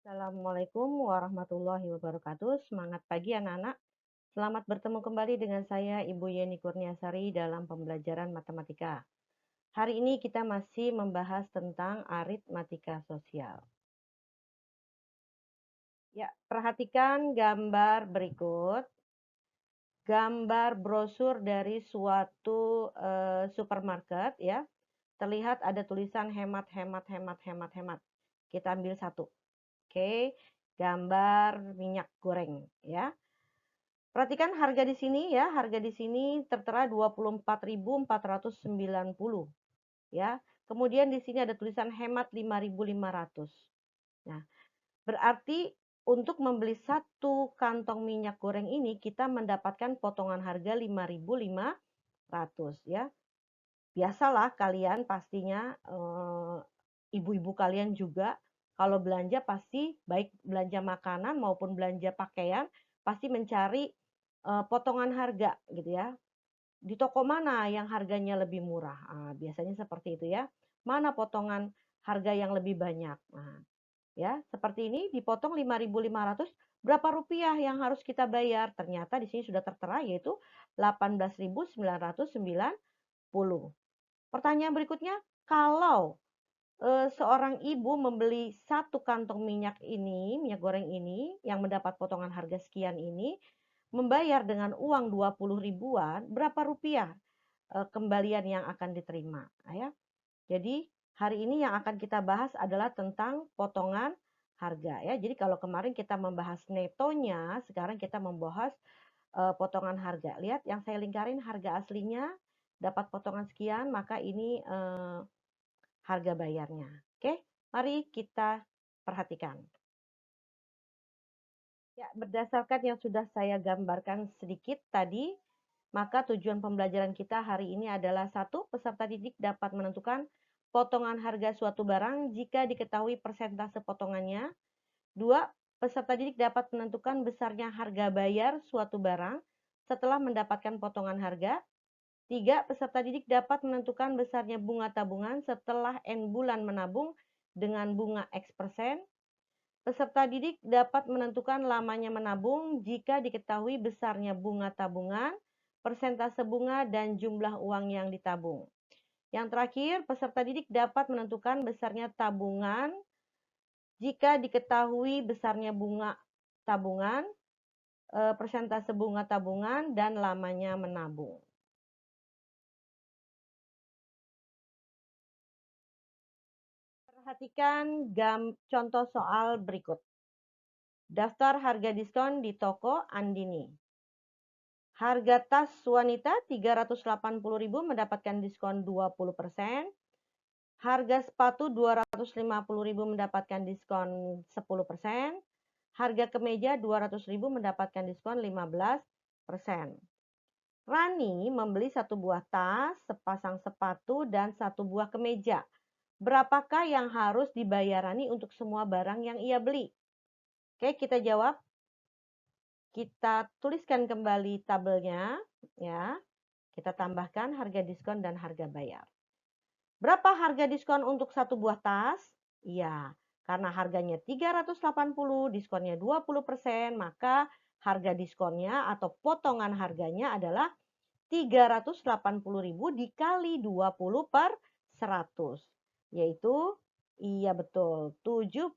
Assalamualaikum warahmatullahi wabarakatuh. Semangat pagi anak-anak. Selamat bertemu kembali dengan saya Ibu Yeni Kurniasari dalam pembelajaran matematika. Hari ini kita masih membahas tentang aritmatika sosial. Ya, perhatikan gambar berikut. Gambar brosur dari suatu supermarket ya. Terlihat ada tulisan hemat, hemat, hemat, hemat, hemat. Kita ambil satu. Oke, gambar minyak goreng ya. Perhatikan harga di sini ya, harga di sini tertera 24.490 ya. Kemudian di sini ada tulisan hemat 5.500. Nah, berarti untuk membeli satu kantong minyak goreng ini kita mendapatkan potongan harga 5.500 ya. Biasalah kalian pastinya ibu-ibu kalian juga kalau belanja pasti baik belanja makanan maupun belanja pakaian pasti mencari potongan harga gitu ya. Di toko mana yang harganya lebih murah? Biasanya seperti itu ya. Mana potongan harga yang lebih banyak? Nah, ya, seperti ini dipotong 5.500, berapa rupiah yang harus kita bayar? Ternyata di sini sudah tertera yaitu 18.990. Pertanyaan berikutnya, kalau seorang ibu membeli satu kantong minyak ini, minyak goreng ini, yang mendapat potongan harga sekian ini, membayar dengan uang 20 ribuan, berapa rupiah kembalian yang akan diterima? Ya. Jadi hari ini yang akan kita bahas adalah tentang potongan harga ya. Jadi kalau kemarin kita membahas netonya, sekarang kita membahas potongan harga. Lihat yang saya lingkarin harga aslinya dapat potongan sekian, maka ini harga bayarnya. Oke, mari kita perhatikan. Ya, berdasarkan yang sudah saya gambarkan sedikit tadi, maka tujuan pembelajaran kita hari ini adalah satu, peserta didik dapat menentukan potongan harga suatu barang jika diketahui persentase potongannya. Dua, peserta didik dapat menentukan besarnya harga bayar suatu barang setelah mendapatkan potongan harga. Tiga, peserta didik dapat menentukan besarnya bunga tabungan setelah N bulan menabung dengan bunga X%. Peserta didik dapat menentukan lamanya menabung jika diketahui besarnya bunga tabungan, persentase bunga, dan jumlah uang yang ditabung. Yang terakhir, peserta didik dapat menentukan besarnya tabungan jika diketahui besarnya bunga tabungan, persentase bunga tabungan, dan lamanya menabung. Perhatikan contoh soal berikut. Daftar harga diskon di toko Andini. Harga tas wanita 380.000 mendapatkan diskon 20%. Harga sepatu 250.000 mendapatkan diskon 10%. Harga kemeja 200.000 mendapatkan diskon 15%. Rani membeli satu buah tas, sepasang sepatu, dan satu buah kemeja. Berapakah yang harus dibayar Rani untuk semua barang yang ia beli? Oke, kita jawab. Kita tuliskan kembali tabelnya, ya. Kita tambahkan harga diskon dan harga bayar. Berapa harga diskon untuk satu buah tas? Iya, karena harganya 380, diskonnya 20%, maka harga diskonnya atau potongan harganya adalah 380.000 dikali 20 per 100, yaitu iya betul 76.000.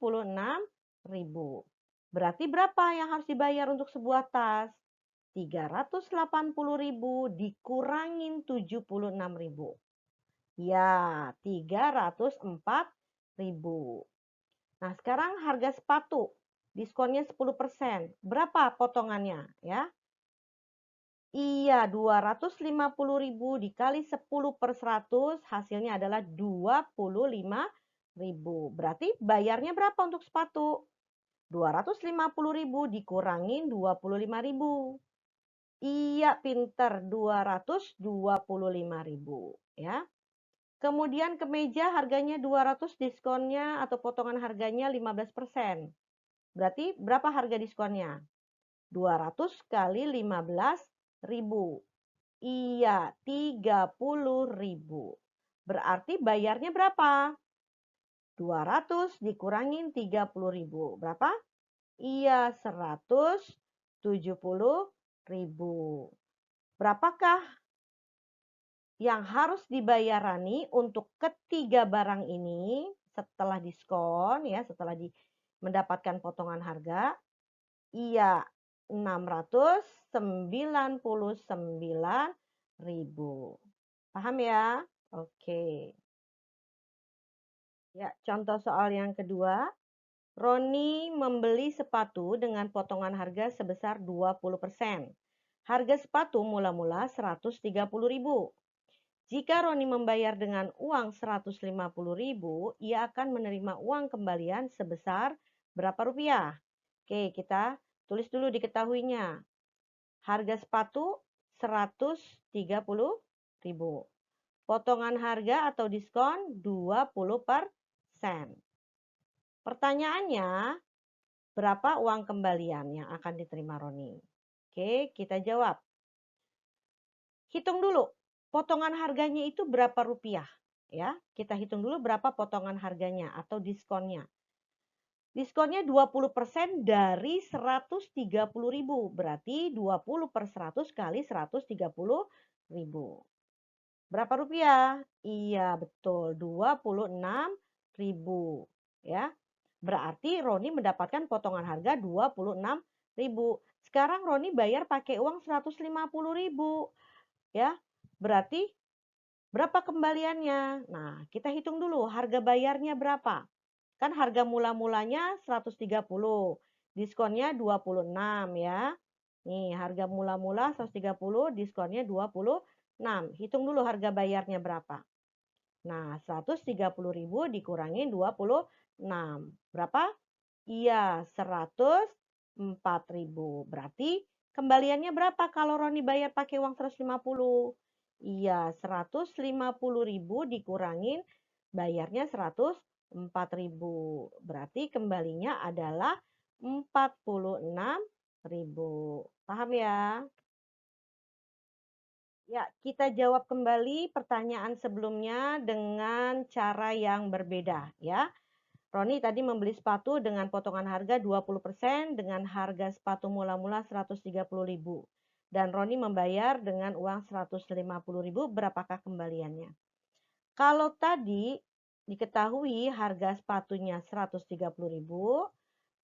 Berarti berapa yang harus dibayar untuk sebuah tas? 380.000 dikurangin 76.000. Ya, 304.000. Nah, sekarang harga sepatu diskonnya 10%. Berapa potongannya ya? Iya, 250.000 dikali 10 per 100 hasilnya adalah 25.000. Berarti bayarnya berapa untuk sepatu? 250.000 dikurangin 25.000. Iya, pinter, 225.000 ya. Kemudian kemeja harganya 200, diskonnya atau potongan harganya 15%. Berarti berapa harga diskonnya? 200 kali 15.000. Iya, 30.000. Berarti bayarnya berapa? 200 dikurangin 30.000. Berapa? Iya, 170.000. Berapakah yang harus dibayar Rani untuk ketiga barang ini setelah diskon ya, setelah mendapatkan potongan harga? Iya, 699.000. Paham ya? Oke. Ya, contoh soal yang kedua. Roni membeli sepatu dengan potongan harga sebesar 20%. Harga sepatu mula-mula 130.000. Jika Roni membayar dengan uang 150.000, ia akan menerima uang kembalian sebesar berapa rupiah? Oke, kita tulis dulu diketahuinya. Harga sepatu 130.000. Potongan harga atau diskon 20%. Pertanyaannya, berapa uang kembalian yang akan diterima Roni? Oke, kita jawab. Hitung dulu, potongan harganya itu berapa rupiah? Ya, kita hitung dulu berapa potongan harganya atau diskonnya. Diskonnya 20% dari 130.000. Berarti 20 per 100 kali 130.000. Berapa rupiah? Iya, betul. 26.000. Ya. Berarti Roni mendapatkan potongan harga 26.000. Sekarang Roni bayar pakai uang 150.000. Ya. Berarti berapa kembaliannya? Nah, kita hitung dulu harga bayarnya berapa. Kan harga mula-mulanya 130. Diskonnya 26 ya. Nih, harga mula-mula 130, diskonnya 26. Hitung dulu harga bayarnya berapa. Nah, 130.000 dikurangin 26. Berapa? Iya, 104.000. Berarti kembaliannya berapa kalau Roni bayar pakai uang 150? Iya, 150.000 dikurangin bayarnya 104.000. Berarti kembalinya adalah 46.000. Paham ya? Ya, kita jawab kembali pertanyaan sebelumnya dengan cara yang berbeda ya. Roni tadi membeli sepatu dengan potongan harga 20% dengan harga sepatu mula-mula 130.000. Dan Roni membayar dengan uang 150.000, berapakah kembaliannya? Kalau tadi diketahui harga sepatunya 130.000,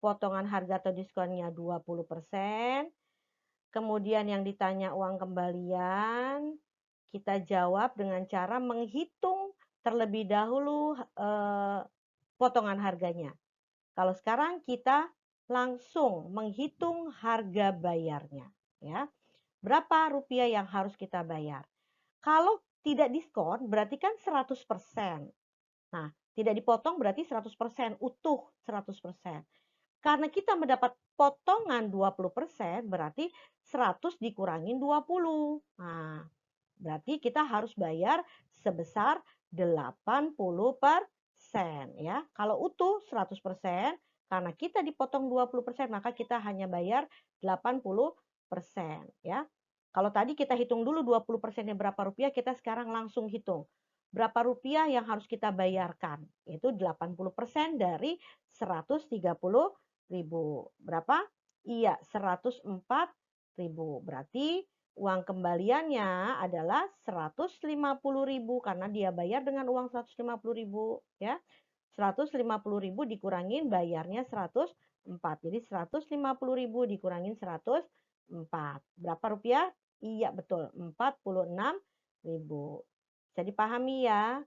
potongan harga atau diskonnya 20%, kemudian yang ditanya uang kembalian, kita jawab dengan cara menghitung terlebih dahulu potongan harganya. Kalau sekarang kita langsung menghitung harga bayarnya. Ya. Berapa rupiah yang harus kita bayar? Kalau tidak diskon berarti kan 100%. Nah, tidak dipotong berarti 100%, utuh 100%. Karena kita mendapat potongan 20%, berarti 100 dikurangin 20. Nah, berarti kita harus bayar sebesar 80% ya. Kalau utuh 100%, karena kita dipotong 20%, maka kita hanya bayar 80% ya. Kalau tadi kita hitung dulu 20%-nya berapa rupiah, kita sekarang langsung hitung. Berapa rupiah yang harus kita bayarkan? Itu 80% dari 130.000. Berapa? Iya, 104.000. Berarti uang kembaliannya adalah 150.000 karena dia bayar dengan uang 150.000 ya. 150.000 dikurangin bayarnya 104. Jadi 150.000 dikurangin 104. Berapa rupiah? Iya, betul. 46.000. Bisa dipahami ya.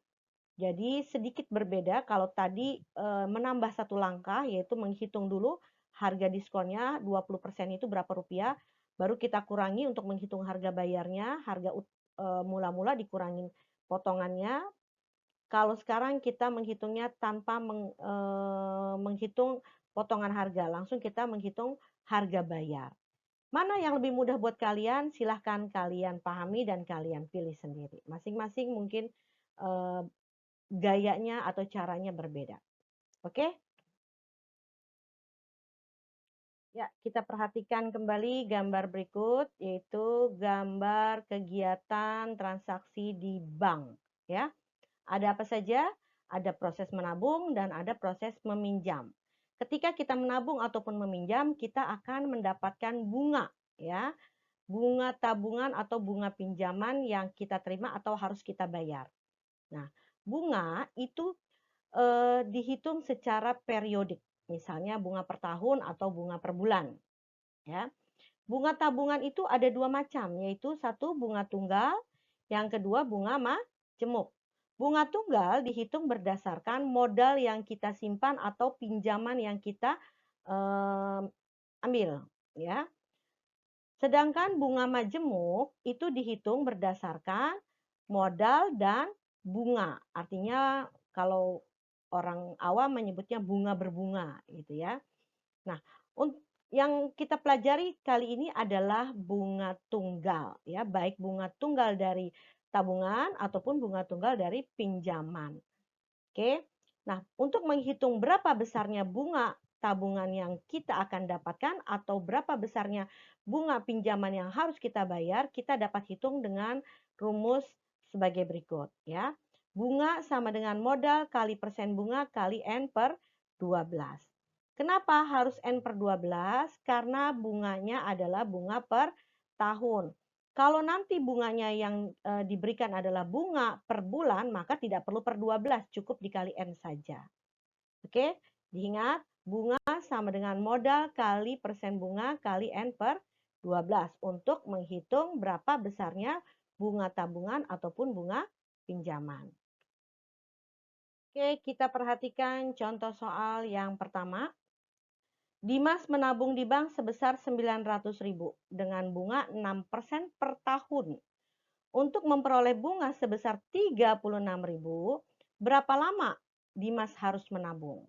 Jadi sedikit berbeda kalau tadi menambah satu langkah yaitu menghitung dulu harga diskonnya 20% itu berapa rupiah, baru kita kurangi untuk menghitung harga bayarnya, harga mula-mula dikurangin potongannya. Kalau sekarang kita menghitungnya tanpa menghitung potongan harga, langsung kita menghitung harga bayar. Mana yang lebih mudah buat kalian? Silahkan kalian pahami dan kalian pilih sendiri. Masing-masing mungkin gayanya atau caranya berbeda. Oke? Ya, kita perhatikan kembali gambar berikut, yaitu gambar kegiatan transaksi di bank. Ya, ada apa saja? Ada proses menabung dan ada proses meminjam. Ketika kita menabung ataupun meminjam, kita akan mendapatkan bunga, ya. Bunga tabungan atau bunga pinjaman yang kita terima atau harus kita bayar. Nah, bunga itu dihitung secara periodik. Misalnya bunga per tahun atau bunga per bulan, ya. Bunga tabungan itu ada dua macam, yaitu satu bunga tunggal, yang kedua bunga majemuk. Bunga tunggal dihitung berdasarkan modal yang kita simpan atau pinjaman yang kita ambil, ya. Sedangkan bunga majemuk itu dihitung berdasarkan modal dan bunga. Artinya kalau orang awam menyebutnya bunga berbunga gitu ya. Nah, yang kita pelajari kali ini adalah bunga tunggal ya, baik bunga tunggal dari tabungan ataupun bunga tunggal dari pinjaman. Oke. Nah, untuk menghitung berapa besarnya bunga tabungan yang kita akan dapatkan atau berapa besarnya bunga pinjaman yang harus kita bayar, kita dapat hitung dengan rumus sebagai berikut ya. Bunga sama dengan modal kali persen bunga kali N per 12. Kenapa harus N per 12? Karena bunganya adalah bunga per tahun. Kalau nanti bunganya yang diberikan adalah bunga per bulan, maka tidak perlu per 12, cukup dikali N saja. Oke, diingat bunga sama dengan modal kali persen bunga kali N per 12 untuk menghitung berapa besarnya bunga tabungan ataupun bunga pinjaman. Oke, kita perhatikan contoh soal yang pertama. Dimas menabung di bank sebesar 900.000 dengan bunga 6% per tahun. Untuk memperoleh bunga sebesar 36.000, berapa lama Dimas harus menabung?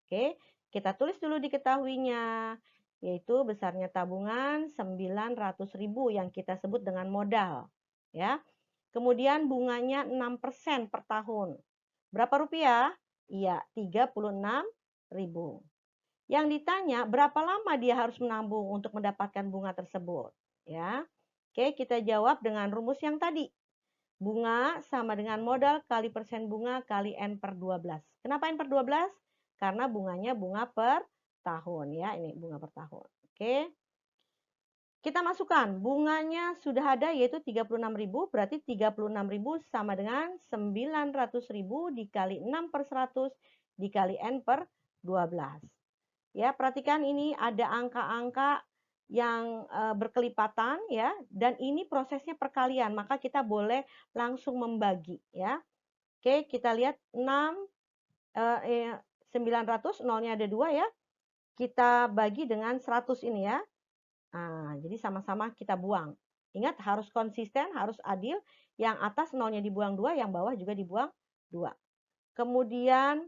Oke, kita tulis dulu diketahuinya, yaitu besarnya tabungan 900.000 yang kita sebut dengan modal, ya. Kemudian bunganya 6% per tahun. Berapa rupiah? Iya, 36.000. Yang ditanya berapa lama dia harus menabung untuk mendapatkan bunga tersebut, ya. Oke, kita jawab dengan rumus yang tadi. Bunga sama dengan modal kali persen bunga kali N per 12. Kenapa N per 12? Karena bunganya bunga per tahun ya, ini bunga per tahun. Oke. Kita masukkan bunganya sudah ada yaitu 36.000, berarti 36.000 sama dengan 900.000 dikali 6 per 100 dikali N per 12. Ya, perhatikan ini ada angka-angka yang berkelipatan ya, dan ini prosesnya perkalian, maka kita boleh langsung membagi ya. Oke, kita lihat 900, nolnya ada 2 ya. Kita bagi dengan 100 ini ya. Nah, jadi sama-sama kita buang. Ingat harus konsisten, harus adil. Yang atas nolnya dibuang 2, yang bawah juga dibuang 2. Kemudian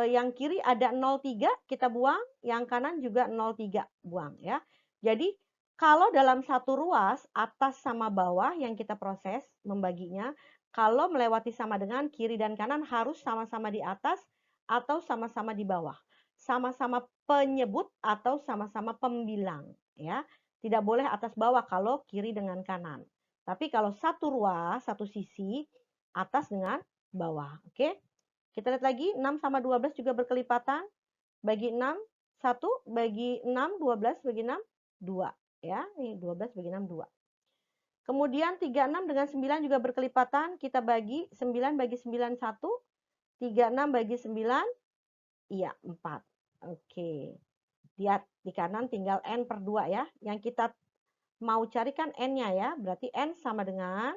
yang kiri ada 0,3 kita buang, yang kanan juga 0,3 buang ya. Jadi kalau dalam satu ruas atas sama bawah yang kita proses membaginya, kalau melewati sama dengan kiri dan kanan harus sama-sama di atas atau sama-sama di bawah. Sama-sama penyebut atau sama-sama pembilang ya. Tidak boleh atas bawah kalau kiri dengan kanan. Tapi kalau satu ruas, satu sisi, atas dengan bawah. Oke? Kita lihat lagi, 6 sama 12 juga berkelipatan. Bagi 6, 1. Bagi 6, 12. Bagi 6, 2. Ya, ini 12 bagi 6, 2. Kemudian 36 dengan 9 juga berkelipatan. Kita bagi 9 bagi 9, 1. 36 bagi 9, iya, 4. Oke. Lihat, di kanan tinggal N per 2 ya. Yang kita mau carikan N-nya ya. Berarti N sama dengan,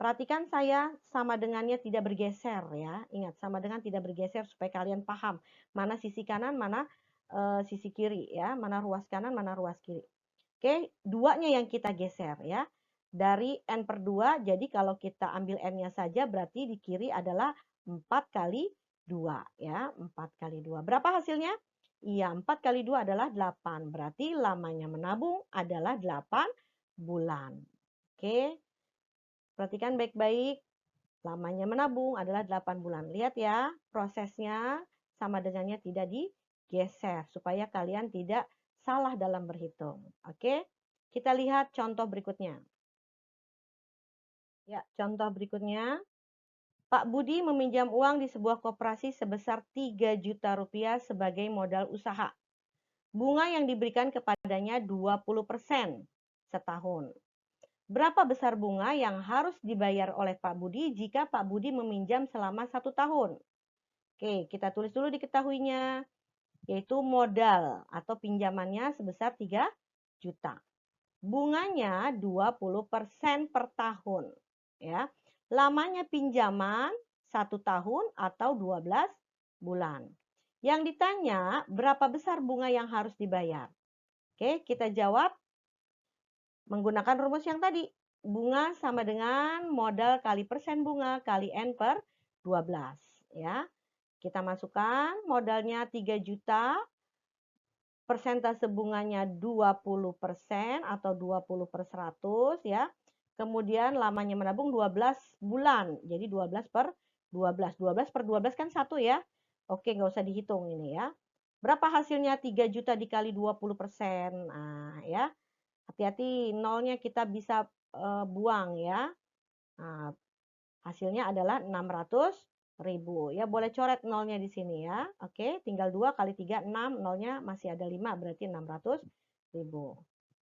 perhatikan saya sama dengannya tidak bergeser ya. Ingat, sama dengan tidak bergeser supaya kalian paham mana sisi kanan, mana sisi kiri ya. Mana ruas kanan, mana ruas kiri. Oke, 2-nya yang kita geser ya. Dari N per 2, jadi kalau kita ambil N-nya saja berarti di kiri adalah 4 kali 2 ya. 4 kali 2. Berapa hasilnya? Iya, 4 kali 2 adalah 8. Berarti lamanya menabung adalah 8 bulan. Oke. Perhatikan baik-baik, lamanya menabung adalah 8 bulan. Lihat ya, prosesnya sama dengannya tidak digeser, supaya kalian tidak salah dalam berhitung. Oke, kita lihat contoh berikutnya. Ya, contoh berikutnya. Pak Budi meminjam uang di sebuah koperasi sebesar 3 juta rupiah sebagai modal usaha. Bunga yang diberikan kepadanya 20% setahun. Berapa besar bunga yang harus dibayar oleh Pak Budi jika Pak Budi meminjam selama 1 tahun? Oke, kita tulis dulu diketahuinya, yaitu modal atau pinjamannya sebesar 3 juta. Bunganya 20% per tahun. Ya. Lamanya pinjaman 1 tahun atau 12 bulan. Yang ditanya, berapa besar bunga yang harus dibayar? Oke, kita jawab menggunakan rumus yang tadi. Bunga sama dengan modal kali persen bunga kali N per 12. Ya. Kita masukkan modalnya 3 juta, persentase bunganya 20% atau 20/100 ya. Kemudian lamanya menabung 12 bulan. Jadi 12 per 12. 12 per 12 kan 1 ya. Oke, nggak usah dihitung ini ya. Berapa hasilnya 3 juta dikali 20%? Nah ya, hati-hati nolnya kita bisa buang ya. Nah, hasilnya adalah 600.000 ya, boleh coret nolnya di sini ya. Oke, tinggal 2 kali 3 6, nolnya masih ada 5 berarti 600.000.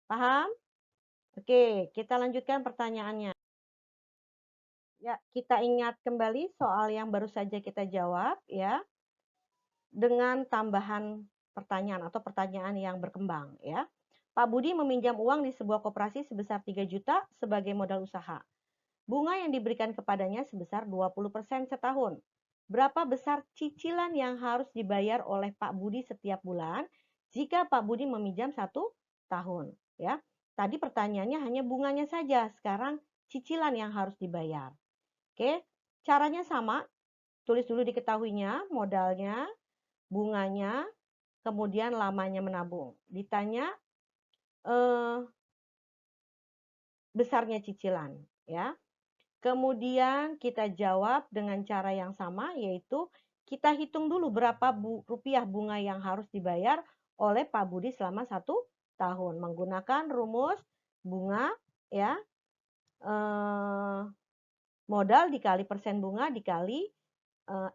Paham? Oke, kita lanjutkan pertanyaannya. Ya, kita ingat kembali soal yang baru saja kita jawab ya, dengan tambahan pertanyaan atau pertanyaan yang berkembang ya. Pak Budi meminjam uang di sebuah koperasi sebesar 3 juta sebagai modal usaha. Bunga yang diberikan kepadanya sebesar 20% setahun. Berapa besar cicilan yang harus dibayar oleh Pak Budi setiap bulan jika Pak Budi meminjam 1 tahun? Ya, tadi pertanyaannya hanya bunganya saja, sekarang cicilan yang harus dibayar. Oke, caranya sama, tulis dulu diketahuinya, modalnya, bunganya, kemudian lamanya menabung. Ditanya besarnya cicilan, ya. Kemudian kita jawab dengan cara yang sama, yaitu kita hitung dulu berapa rupiah bunga yang harus dibayar oleh Pak Budi selama 1 tahun menggunakan rumus bunga ya, modal dikali persen bunga dikali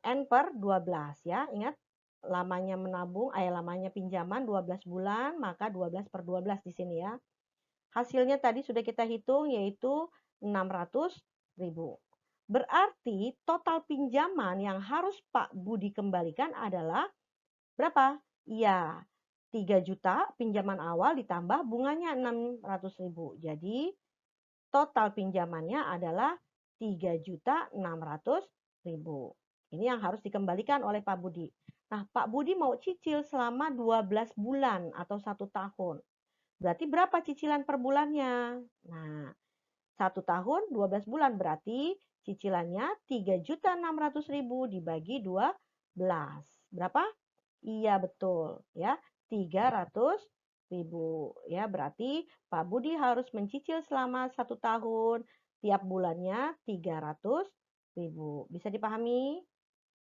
N per 12 ya. Ingat lamanya menabung, lamanya pinjaman 12 bulan, maka 12 per 12 di sini ya. Hasilnya tadi sudah kita hitung yaitu 600.000. Berarti total pinjaman yang harus Pak Budi kembalikan adalah berapa? Iya, 3 juta pinjaman awal ditambah bunganya 600.000. Jadi total pinjamannya adalah 3.600.000. Ini yang harus dikembalikan oleh Pak Budi. Nah, Pak Budi mau cicil selama 12 bulan atau 1 tahun. Berarti berapa cicilan per bulannya? Nah, 1 tahun 12 bulan berarti cicilannya 3.600.000 dibagi 12. Berapa? Iya betul ya, 300.000 ya. Berarti Pak Budi harus mencicil selama 1 tahun, tiap bulannya 300.000. Bisa dipahami?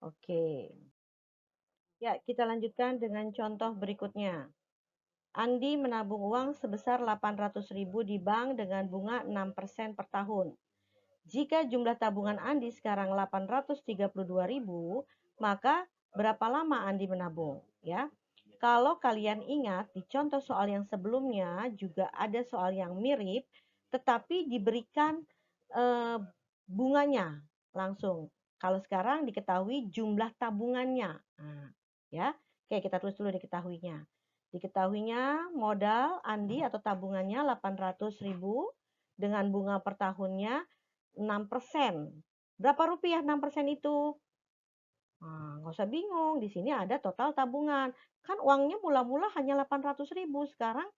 Oke. Ya, kita lanjutkan dengan contoh berikutnya. Andi menabung uang sebesar 800.000 di bank dengan bunga 6% per tahun. Jika jumlah tabungan Andi sekarang 832.000, maka berapa lama Andi menabung? Ya, kalau kalian ingat di contoh soal yang sebelumnya juga ada soal yang mirip, tetapi diberikan bunganya langsung. Kalau sekarang diketahui jumlah tabungannya. Nah, ya, oke kita tulis dulu diketahuinya. Diketahuinya modal Andi atau tabungannya 800.000 dengan bunga per tahunnya 6%. Berapa rupiah 6% itu? Nah, nggak usah bingung, di sini ada total tabungan. Kan uangnya mula-mula hanya 800.000, sekarang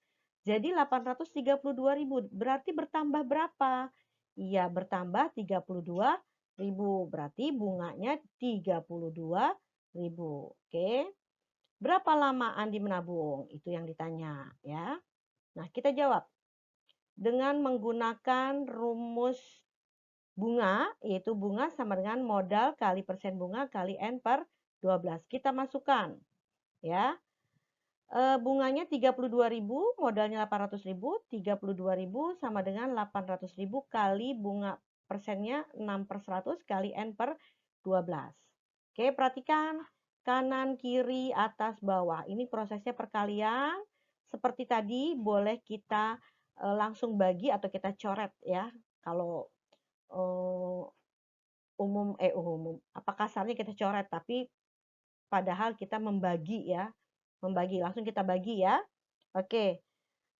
jadi 832.000. Berarti bertambah berapa? Iya, bertambah 32.000. Berarti bunganya 32.000. Oke. Berapa lama Andi menabung? Itu yang ditanya ya. Nah, kita jawab dengan menggunakan rumus bunga, yaitu bunga sama dengan modal kali persen bunga kali N per 12. Kita masukkan ya. Bunganya 32.000, modalnya 800.000, 32.000 sama dengan 800.000 kali bunga persennya 6/100 kali N/12. Oke, perhatikan kanan, kiri, atas, bawah. Ini prosesnya perkalian. Seperti tadi, boleh kita langsung bagi atau kita coret ya. Kalau umum, apa kasarnya kita coret, tapi padahal kita membagi ya. Membagi, langsung kita bagi ya. Oke,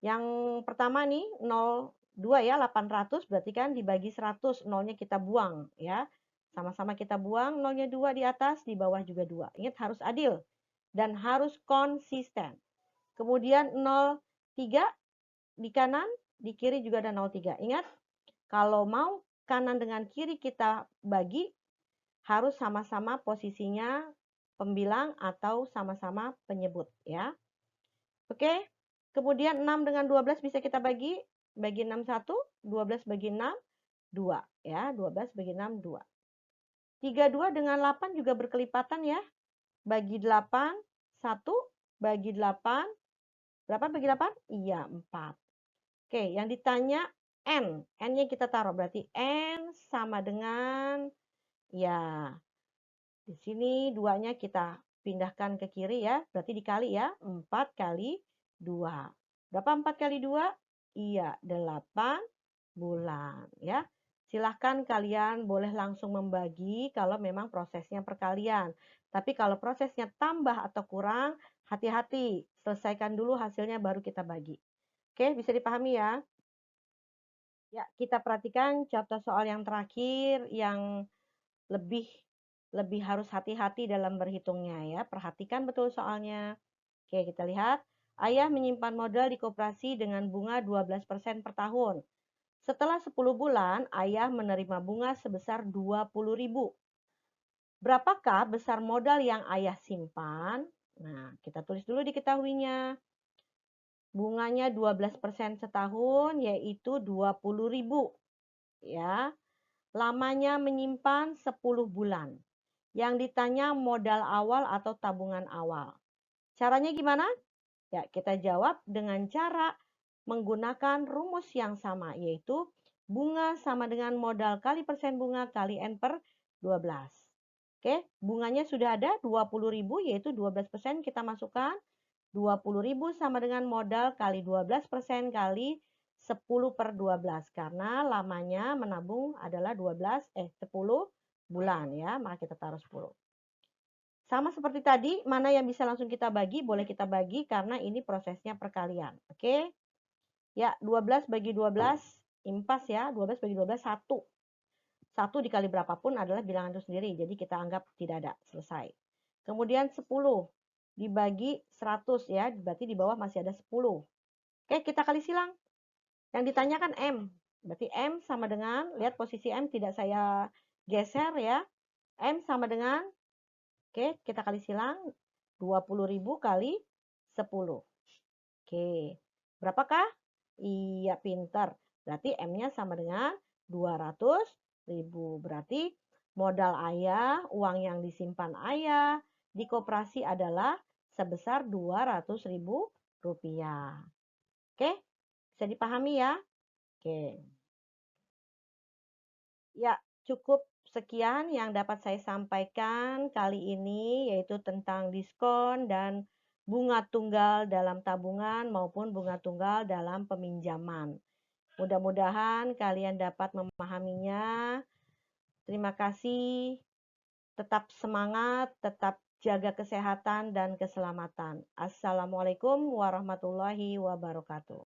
yang pertama nih 0,2 ya, 800 berarti kan dibagi 100, nolnya kita buang ya. Sama-sama kita buang, nolnya 2 di atas, di bawah juga 2. Ingat harus adil dan harus konsisten. Kemudian 0,3 di kanan, di kiri juga ada 0,3. Ingat, kalau mau kanan dengan kiri kita bagi, harus sama-sama posisinya pembilang atau sama-sama penyebut ya. Oke, kemudian 6 dengan 12 bisa kita bagi. Bagi 6 1, 12 bagi 6, 2 ya. 12 bagi 6, 2. 32 dengan 8 juga berkelipatan ya. Bagi 8, 1 bagi 8. Berapa bagi 8? Iya, 4. Oke, yang ditanya N. N-nya kita taruh. Berarti N sama dengan, ya, di sini 2-nya kita pindahkan ke kiri ya. Berarti dikali ya. 4 kali 2. Berapa 4 kali 2? Iya, 8 bulan ya. Silahkan kalian boleh langsung membagi kalau memang prosesnya perkalian. Tapi kalau prosesnya tambah atau kurang, hati-hati. Selesaikan dulu hasilnya baru kita bagi. Oke, bisa dipahami ya? Ya, kita perhatikan contoh soal yang terakhir yang lebih harus hati-hati dalam berhitungnya ya. Perhatikan betul soalnya. Oke, kita lihat. Ayah menyimpan modal di koperasi dengan bunga 12% per tahun. Setelah 10 bulan, ayah menerima bunga sebesar 20.000. Berapakah besar modal yang ayah simpan? Nah, kita tulis dulu diketahuinya. Bunganya 12% setahun, yaitu 20.000. Ya, lamanya menyimpan 10 bulan. Yang ditanya modal awal atau tabungan awal. Caranya gimana? Ya, kita jawab dengan cara menggunakan rumus yang sama, yaitu bunga sama dengan modal kali persen bunga kali N/12. Oke, bunganya sudah ada 20.000, yaitu 12% kita masukkan. 20.000 sama dengan modal kali 12% kali 10/12. Karena lamanya menabung adalah 10 bulan ya, maka kita taruh 10. Sama seperti tadi, mana yang bisa langsung kita bagi, boleh kita bagi karena ini prosesnya perkalian. Oke. Ya, 12 bagi 12, impas ya. 12 bagi 12, 1. 1 dikali berapapun adalah bilangan itu sendiri. Jadi kita anggap tidak ada, selesai. Kemudian 10 dibagi 100 ya, berarti di bawah masih ada 10. Oke, kita kali silang. Yang ditanyakan M. Berarti M sama dengan, lihat posisi M tidak saya geser ya. M sama dengan, oke, kita kali silang 20.000 kali 10. Oke, berapakah? Iya, pinter. Berarti M-nya sama dengan 200.000. Berarti modal ayah, uang yang disimpan ayah di koperasi adalah sebesar 200.000 rupiah. Oke, bisa dipahami ya? Oke. Ya, cukup sekian yang dapat saya sampaikan kali ini, yaitu tentang diskon dan bunga tunggal dalam tabungan maupun bunga tunggal dalam peminjaman. Mudah-mudahan kalian dapat memahaminya. Terima kasih. Tetap semangat, tetap jaga kesehatan dan keselamatan. Assalamualaikum warahmatullahi wabarakatuh.